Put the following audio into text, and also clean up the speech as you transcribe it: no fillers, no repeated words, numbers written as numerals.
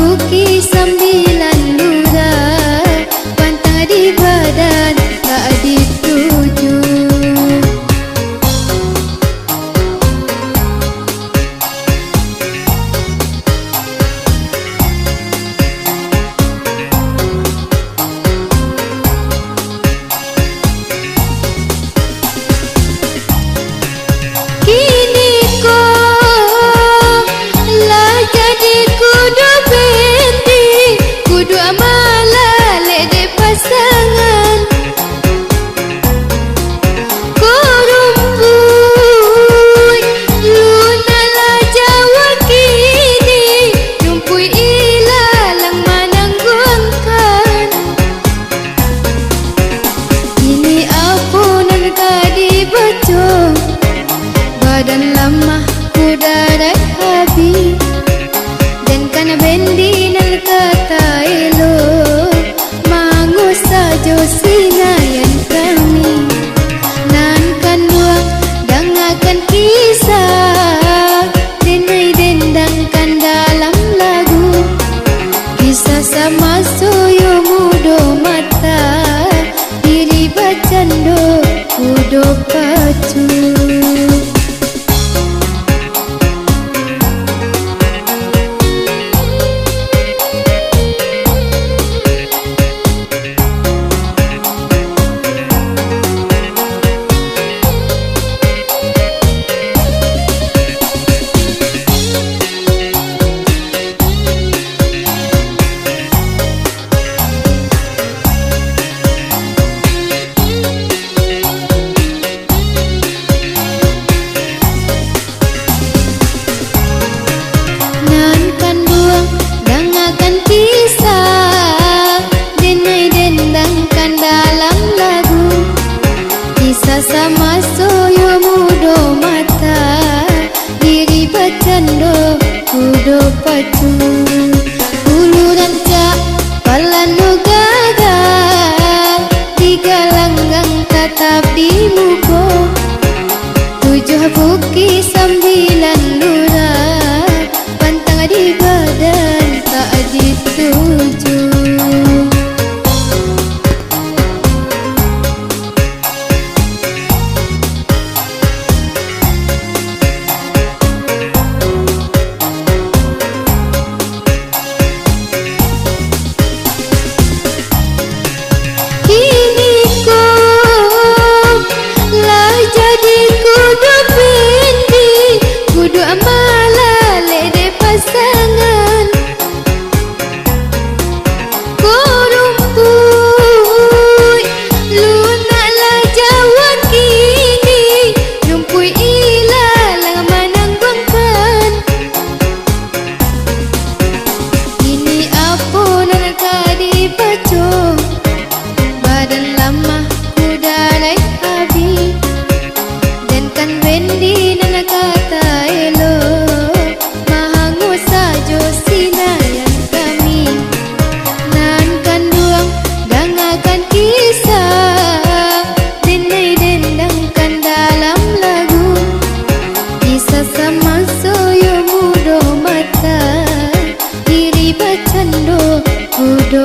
buki sambilan lura, pantang di badan tak dituju. Badan lemah kudarat habis, dan kana bendi nal kata elo, mangu sajo sinayan kami. Nan kan buang dangakan kisah, denai dendangkan dalam lagu. Kisah sama soyo mudo mata, diri bacando kudo pacu. Sama soyo mudo mata, diri bacando kudo pacu. Uluran cak palanu gagal, tiga langgang tatap di muko. 7 buki sambilan lura, pantang di badan tak dituju. Badan lemah kudarat habis, dan kan bendi nana kata elo, mahangu sajo sinayan kami. Nan kan buang dangakan kisah, denai dendangkan dalam lagu. Kisah sama soyo mudo mata, diri bacando kudo